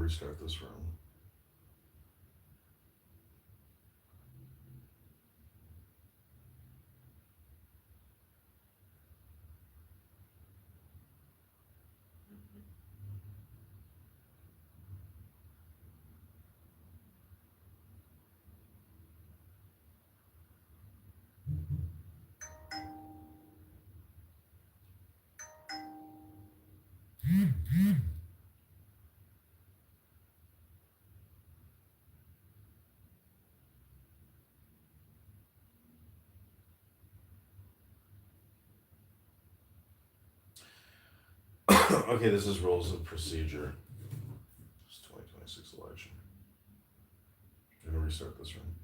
restart this room. Okay, this is rules of procedure. It's 2026 election. I'm gonna restart this room.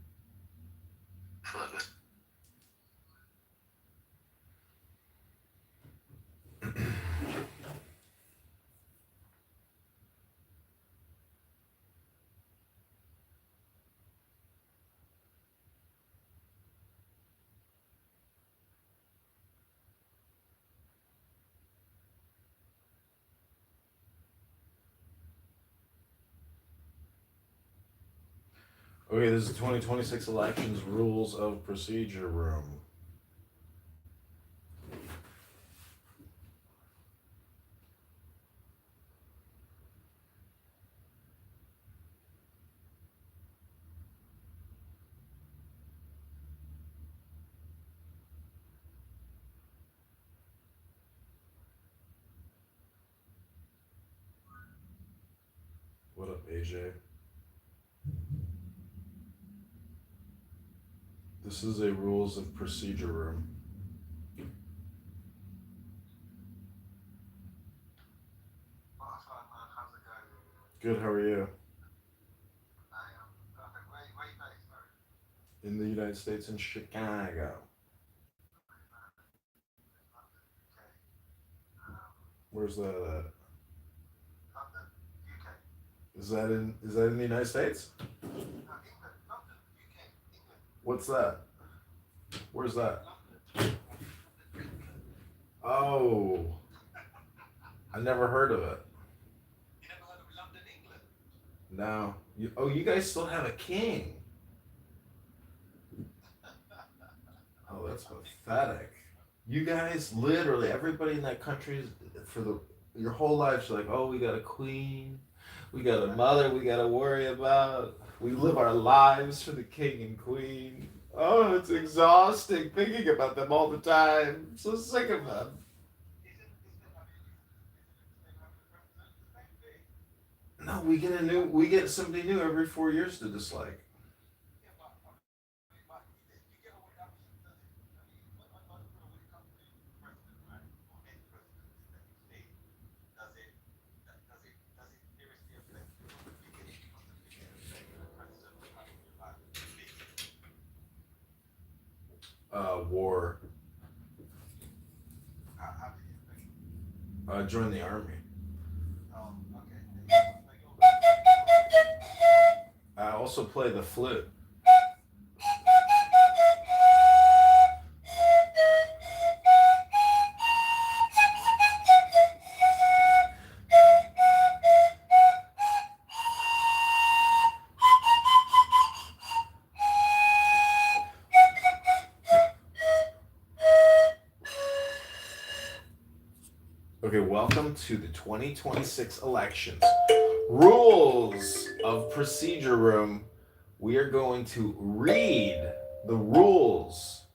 Okay, this is 2026 elections rules of procedure room. What up, AJ? This is a rules of procedure room. Good, how are you? In the United States, in Chicago. Where's that at? Is that in the United States? What's that? Where's that? Oh, I never heard of it. No. You guys still have a king. Oh, that's pathetic. You guys, literally, everybody in that country is for your whole lives. Like, oh, we got a queen, we got a mother, we got to worry about. We live our lives for the king and queen. Oh, it's exhausting thinking about them all the time. I'm so sick of them. No, we get somebody new every 4 years to dislike. War. Join the army. I also play the flute. Okay, welcome to the 2026 elections. Rules of procedure room. We are going to read the rules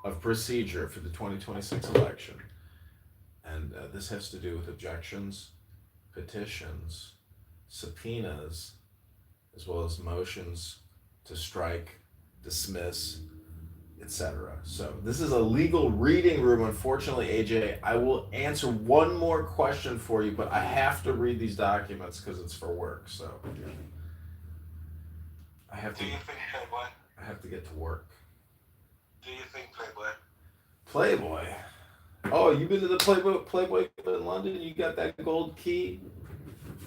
of procedure for the 2026 election. And this has to do with objections, petitions, subpoenas, as well as motions to strike, dismiss, etc. So this is a legal reading room. Unfortunately, AJ, I will answer one more question for you, but I have to read these documents because it's for work. So I have to. Do you think Playboy? I have to get to work. Do you think Playboy? Playboy. Oh, you been to the Playboy in London? You got that gold key?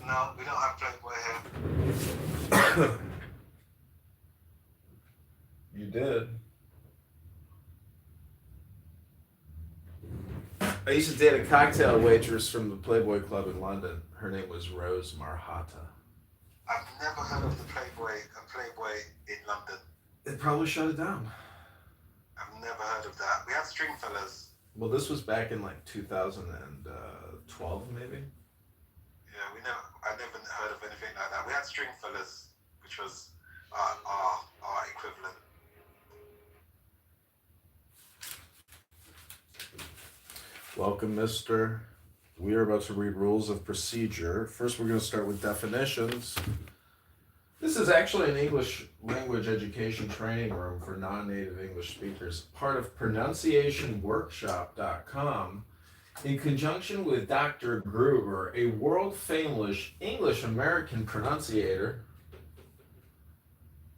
No, we don't have Playboy here. You did. I used to date a cocktail waitress from the Playboy Club in London. Her name was Rose Marhata. I've never heard of the Playboy in London. It probably shut it down. I've never heard of that. We had Stringfellas. Well, this was back in like 2012, maybe. Yeah, I never heard of anything like that. We had Stringfellas, which was our equivalent. Welcome, mister. We are about to read rules of procedure. First, we're going to start with definitions. This is actually an English language education training room for non-native English speakers, part of pronunciationworkshop.com, in conjunction with Dr. Gruber, a world-famous English-American pronunciator.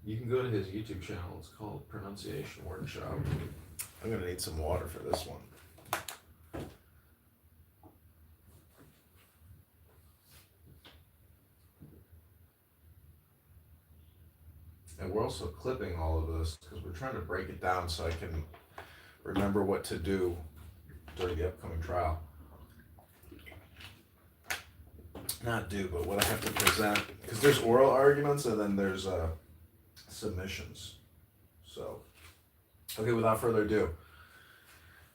You can go to his YouTube channel. It's called Pronunciation Workshop. I'm going to need some water for this one. And we're also clipping all of this because we're trying to break it down so I can remember what to do during the upcoming trial. Not do, but what I have to present. Because there's oral arguments and then there's submissions. So, okay, without further ado.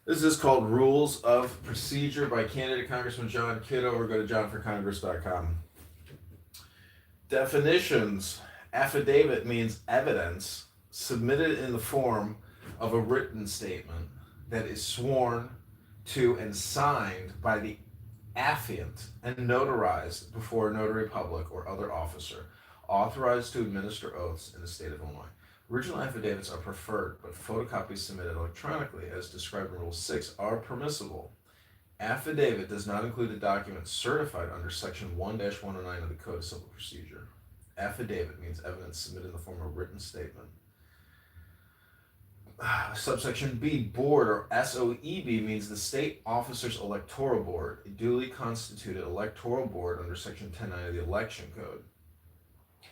This is called Rules of Procedure by candidate Congressman John Kitover. Go to johnforcongress.com. Definitions. Affidavit means evidence submitted in the form of a written statement that is sworn to and signed by the affiant and notarized before a notary public or other officer authorized to administer oaths in the state of Illinois. Original affidavits are preferred, but photocopies submitted electronically, as described in Rule 6, are permissible. Affidavit does not include a document certified under Section 1-109 of the Code of Civil Procedure. Affidavit means evidence submitted in the form of a written statement. Subsection B, board or SOEB means the state officer's electoral board, a duly constituted electoral board under Section 10(9) of the Election Code.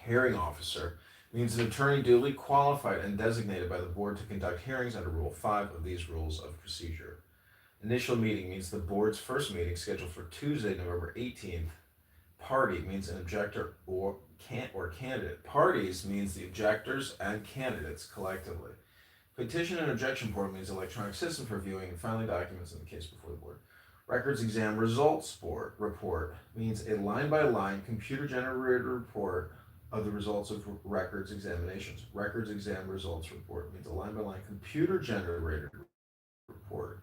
Hearing officer means an attorney duly qualified and designated by the board to conduct hearings under Rule 5 of these rules of procedure. Initial meeting means the board's first meeting scheduled for Tuesday, November 18th. Party means an objector or candidate. Parties means the objectors and candidates collectively. Petition and objection portal means electronic system for viewing and filing documents in the case before the board. Records exam results report means a line-by-line computer-generated report of the results of records examinations. Records exam results report means a line-by-line computer-generated report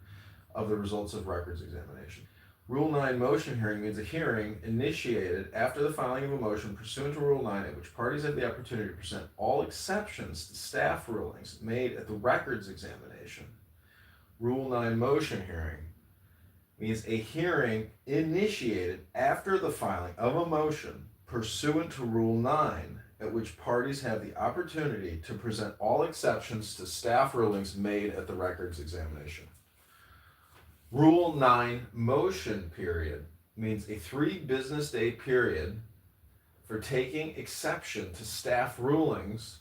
of the results of records examination. Rule 9 motion hearing means a hearing initiated after the filing of a motion pursuant to Rule 9 at which parties have the opportunity to present all exceptions to staff rulings made at the records examination. Rule 9 motion hearing means a hearing initiated after the filing of a motion pursuant to Rule 9 at which parties have the opportunity to present all exceptions to staff rulings made at the records examination. Rule 9 motion period means a 3 business day period for taking exception to staff rulings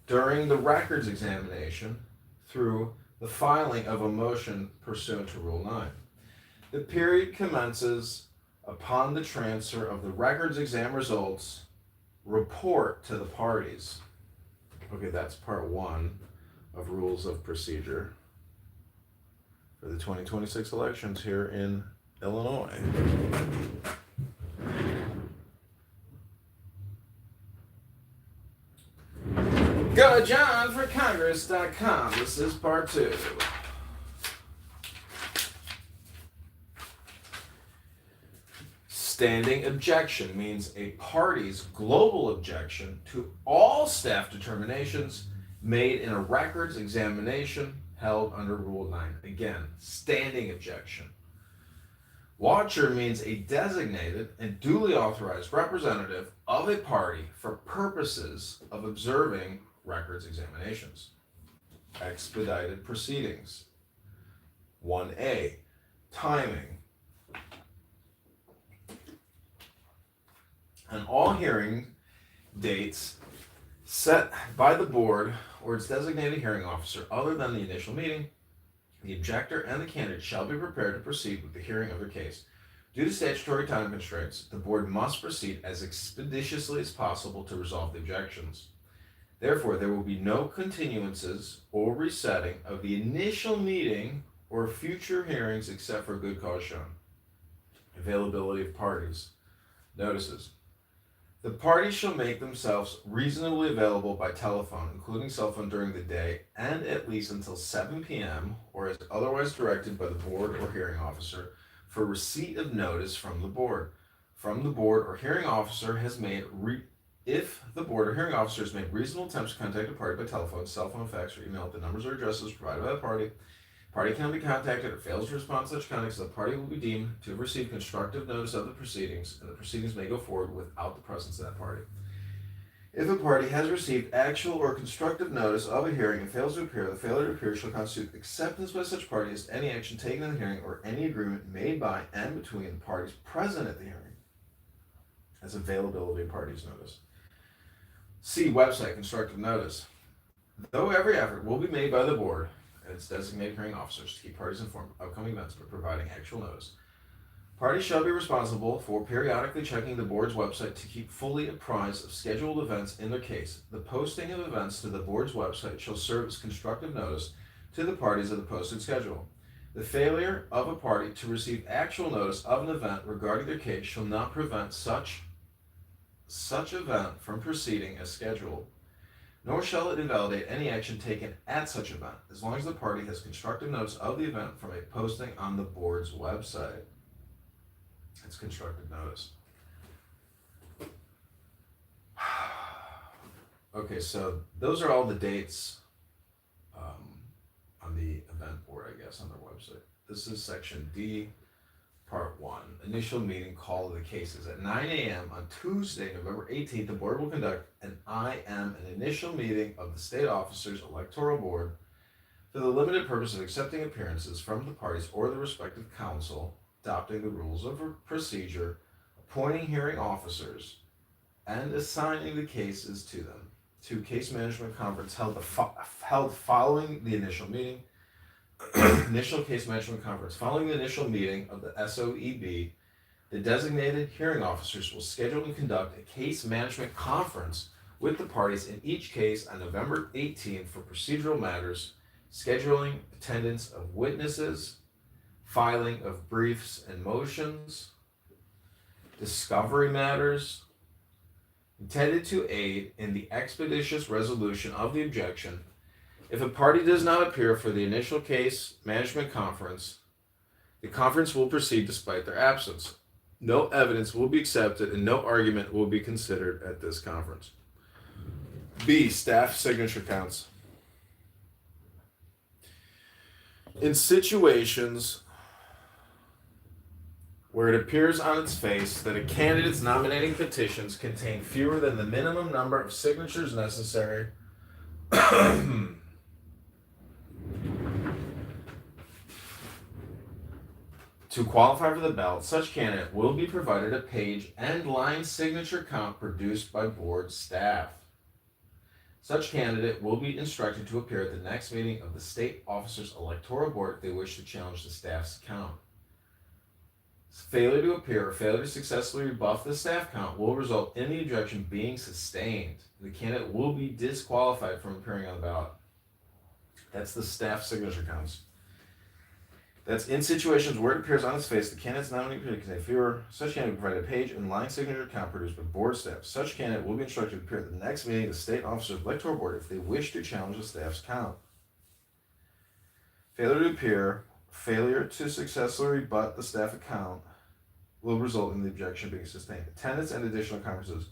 during the records examination through the filing of a motion pursuant to Rule 9. The period commences upon the transfer of the records exam results report to the parties. Okay, that's part 1 of Rules of Procedure for the 2026 elections here in Illinois. Go to johnforcongress.com. This is part 2. Standing objection means a party's global objection to all staff determinations made in a records examination held under Rule 9. Again, standing objection. Watcher means a designated and duly authorized representative of a party for purposes of observing records examinations. Expedited proceedings. 1A, timing. On all hearing dates set by the board or its designated hearing officer other than the initial meeting, the objector and the candidate shall be prepared to proceed with the hearing of their case. Due to statutory time constraints, the board must proceed as expeditiously as possible to resolve the objections. Therefore, there will be no continuances or resetting of the initial meeting or future hearings except for good cause shown. Availability of parties. Notices. The parties shall make themselves reasonably available by telephone, including cell phone during the day, and at least until 7 p.m., or as otherwise directed by the board or hearing officer, for receipt of notice from the board. Or hearing officer has made if the board or hearing officer has made reasonable attempts to contact a party by telephone, cell phone, fax, or email at the numbers or addresses provided by the party can be contacted or fails to respond to such contacts, the party will be deemed to have received constructive notice of the proceedings, and the proceedings may go forward without the presence of that party. If a party has received actual or constructive notice of a hearing and fails to appear, the failure to appear shall constitute acceptance by such party as to any action taken in the hearing or any agreement made by and between the parties present at the hearing. As availability of parties notice. See website constructive notice. Though every effort will be made by the board and its designated hearing officers to keep parties informed of upcoming events by providing actual notice, parties shall be responsible for periodically checking the board's website to keep fully apprised of scheduled events in their case. The posting of events to the board's website shall serve as constructive notice to the parties of the posted schedule. The failure of a party to receive actual notice of an event regarding their case shall not prevent such event from proceeding as scheduled, nor shall it invalidate any action taken at such event, as long as the party has constructive notice of the event from a posting on the board's website. It's constructive notice. Okay, so those are all the dates on the event board, I guess, on their website. This is section D, part 1. Initial meeting call of the cases. At 9 a.m. on Tuesday, November 18th, the board will conduct an initial meeting of the state officers electoral board for the limited purpose of accepting appearances from the parties or the respective council, adopting the rules of procedure, appointing hearing officers, and assigning the cases to them. To case management conference held following the initial meeting. Initial case management conference. Following the initial meeting of the SOEB, the designated hearing officers will schedule and conduct a case management conference with the parties in each case on November 18th for procedural matters, scheduling attendance of witnesses, filing of briefs and motions, discovery matters, intended to aid in the expeditious resolution of the objection. If a party does not appear for the initial case management conference, the conference will proceed despite their absence. No evidence will be accepted and no argument will be considered at this conference. B. Staff signature counts. In situations where it appears on its face that a candidate's nominating petitions contain fewer than the minimum number of signatures necessary to qualify for the ballot, such candidate will be provided a page and line signature count produced by board staff. Such candidate will be instructed to appear at the next meeting of the state officers electoral board if they wish to challenge the staff's count. Failure to appear or failure to successfully rebuff the staff count will result in the objection being sustained. The candidate will be disqualified from appearing on the ballot. That's the staff signature counts. That's in situations where it appears on its face the candidate's nominee can contain fewer. Such candidate will provide a page and line signature count produced by board staff. Such candidate will be instructed to appear at the next meeting of the state officers electoral board if they wish to challenge the staff's count. Failure to appear, failure to successfully rebut the staff account will result in the objection being sustained. Attendance and additional conferences.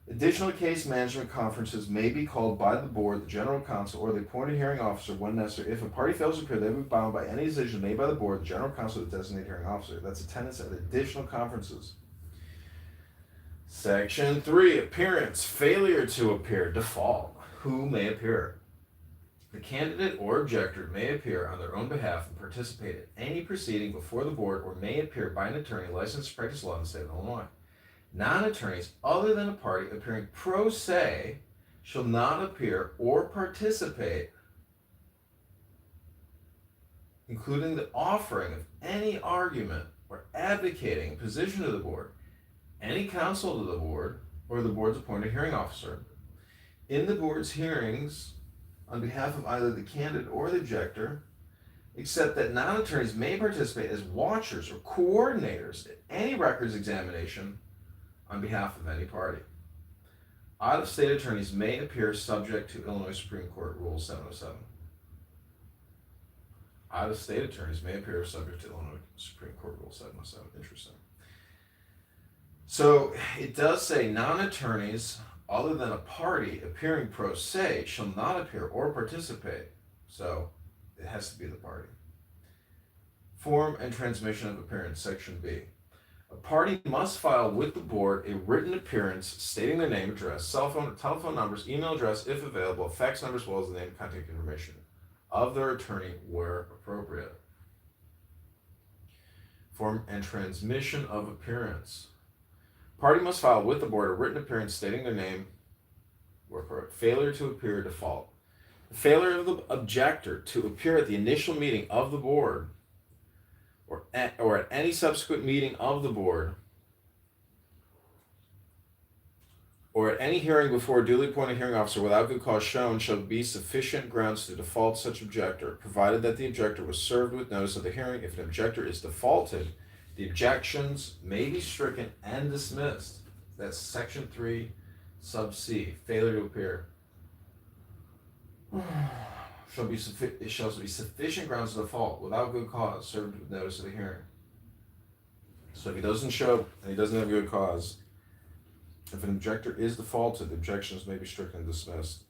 Additional case management conferences may be called by the board, the general counsel, or the appointed hearing officer when necessary. If a party fails to appear, they will be bound by any decision made by the board, the general counsel, or the designated hearing officer. That's attendance at additional conferences. Section 3, appearance. Failure to appear, default. Who may appear? The candidate or objector may appear on their own behalf and participate in any proceeding before the board or may appear by an attorney licensed to practice law in the state of Illinois. Non-attorneys other than a party appearing pro se shall not appear or participate, including the offering of any argument or advocating a position to the board, any counsel to the board, or the board's appointed hearing officer, in the board's hearings on behalf of either the candidate or the objector, except that non-attorneys may participate as watchers or coordinators at any records examination on behalf of any party. Out-of-state attorneys may appear subject to Illinois Supreme Court Rule 707. Out-of-state attorneys may appear subject to Illinois Supreme Court Rule 707. Interesting. So it does say non-attorneys other than a party appearing pro se shall not appear or participate. So it has to be the party. Form and transmission of appearance, Section B. A party must file with the board a written appearance stating their name, address, cell phone, telephone numbers, email address, if available, fax number, as well as the name and contact information of their attorney where appropriate. Form and transmission of appearance. Party must file with the board a written appearance stating their name where appropriate. Failure to appear, default. The failure of the objector to appear at the initial meeting of the board or at any subsequent meeting of the board or at any hearing before a duly appointed hearing officer without good cause shown shall be sufficient grounds to default such objector, provided that the objector was served with notice of the hearing. If an objector is defaulted, the objections may be stricken and dismissed. That's Section 3, sub C, failure to appear. It shall be sufficient grounds to default without good cause served with notice of the hearing. So if he doesn't show and he doesn't have good cause, if an objector is defaulted, the objections may be stricken and dismissed.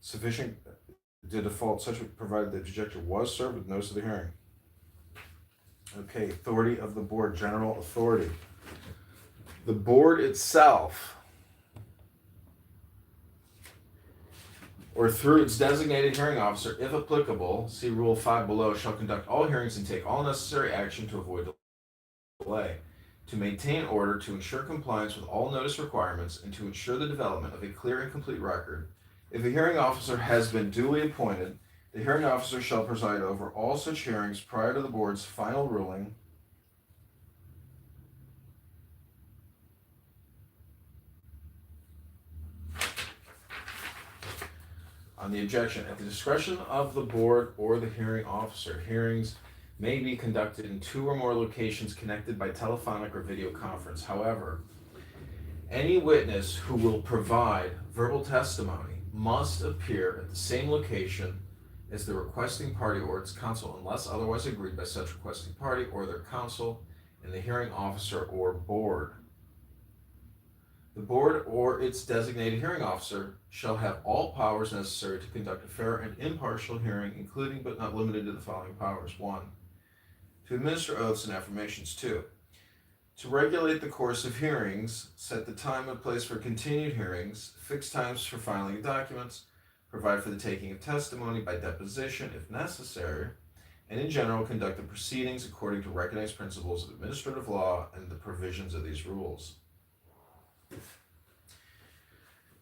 Sufficient to default such provided the objector was served with notice of the hearing. Okay, authority of the board, general authority. The board itself, or through its designated hearing officer, if applicable, see Rule 5 below, shall conduct all hearings and take all necessary action to avoid delay, to maintain order, to ensure compliance with all notice requirements, and to ensure the development of a clear and complete record. If a hearing officer has been duly appointed, the hearing officer shall preside over all such hearings prior to the board's final ruling. On the objection, at the discretion of the board or the hearing officer, hearings may be conducted in 2 or more locations connected by telephonic or video conference. However, any witness who will provide verbal testimony must appear at the same location as the requesting party or its counsel unless otherwise agreed by such requesting party or their counsel and the hearing officer or board. The board or its designated hearing officer shall have all powers necessary to conduct a fair and impartial hearing, including but not limited to the following powers. 1. To administer oaths and affirmations. 2. To regulate the course of hearings, set the time and place for continued hearings, fix times for filing of documents, provide for the taking of testimony by deposition if necessary, and in general conduct the proceedings according to recognized principles of administrative law and the provisions of these rules.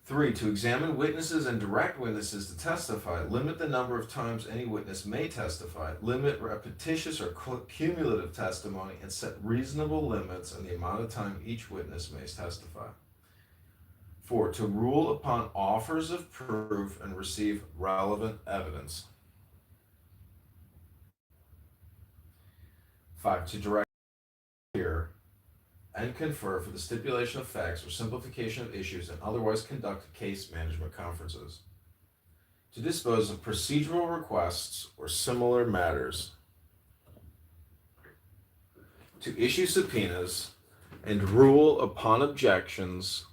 3. To examine witnesses and direct witnesses to testify, limit the number of times any witness may testify, limit repetitious or cumulative testimony, and set reasonable limits on the amount of time each witness may testify. 4. To rule upon offers of proof and receive relevant evidence. 5. To direct, hear, and confer for the stipulation of facts or simplification of issues and otherwise conduct case management conferences. To dispose of procedural requests or similar matters. To issue subpoenas and rule upon objections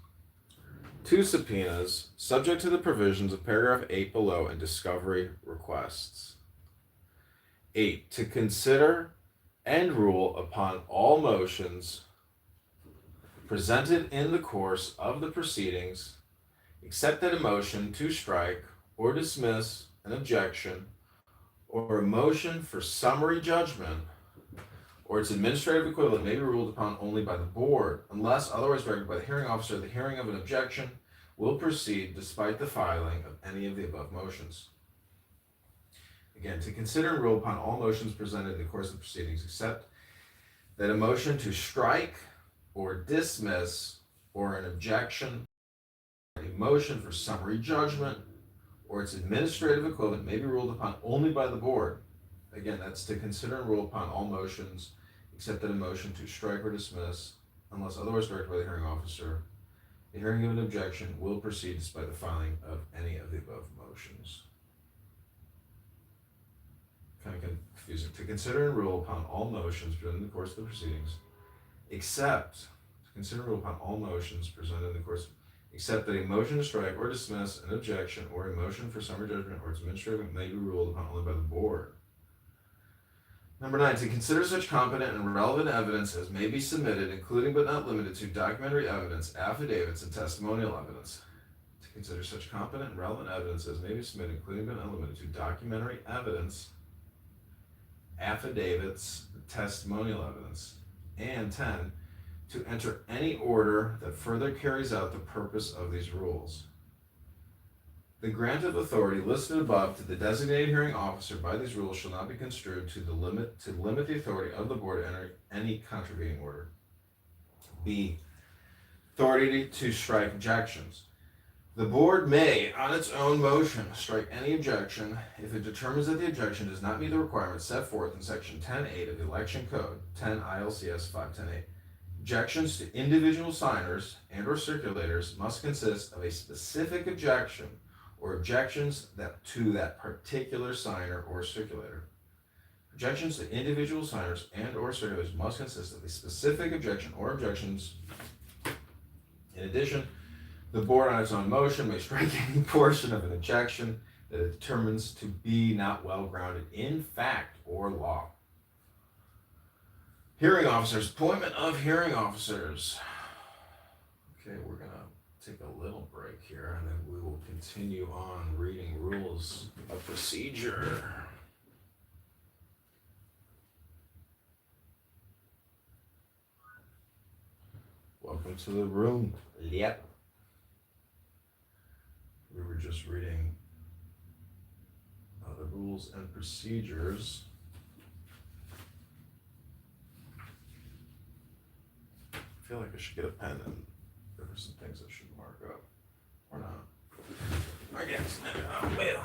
to subpoenas subject to the provisions of paragraph 8 below and discovery requests. 8. To consider and rule upon all motions presented in the course of the proceedings, except that a motion to strike or dismiss an objection or a motion for summary judgment or its administrative equivalent may be ruled upon only by the board, unless otherwise directed by the hearing officer. The hearing of an objection will proceed despite the filing of any of the above motions. Again, to consider and rule upon all motions presented in the course of the proceedings, except that a motion to strike or dismiss or an objection, a motion for summary judgment, or its administrative equivalent may be ruled upon only by the board. Again, that's to consider and rule upon all motions, except that a motion to strike or dismiss, unless otherwise directed by the hearing officer. The hearing of an objection will proceed despite the filing of any of the above motions. Kind of confusing. To consider and rule upon all motions presented in the course of the proceedings, except to consider and rule upon all motions presented in the course, except that a motion to strike or dismiss an objection or a motion for summary judgment or its administrative may be ruled upon only by the board. Number 9, to consider such competent and relevant evidence as may be submitted, including but not limited to documentary evidence, affidavits, and testimonial evidence. To consider such competent and relevant evidence as may be submitted, including but not limited to documentary evidence, affidavits, testimonial evidence. And 10, to enter any order that further carries out the purpose of these rules. The grant of authority listed above to the designated hearing officer by these rules shall not be construed to limit the authority of the board to enter any contravening order. B, authority to strike objections. The board may, on its own motion, strike any objection if it determines that the objection does not meet the requirements set forth in section 10.8 of the Election Code, 10 ILCS 510.8. Objections to individual signers and or circulators must consist of a specific objection or objections to that particular signer or circulator. Objections to individual signers and or circulators must consist of a specific objection or objections. In addition, the board on its own motion may strike any portion of an objection that it determines to be not well grounded in fact or law. Hearing officers, appointment of hearing officers. Okay, we're gonna take a little break here and then we will continue on reading rules of procedure. Welcome to the room. Yep. We were just reading the rules and procedures. I feel like I should get a pen and there were some things I should mark up. Or not. I guess. Well.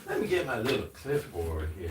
Let me get my little clipboard here.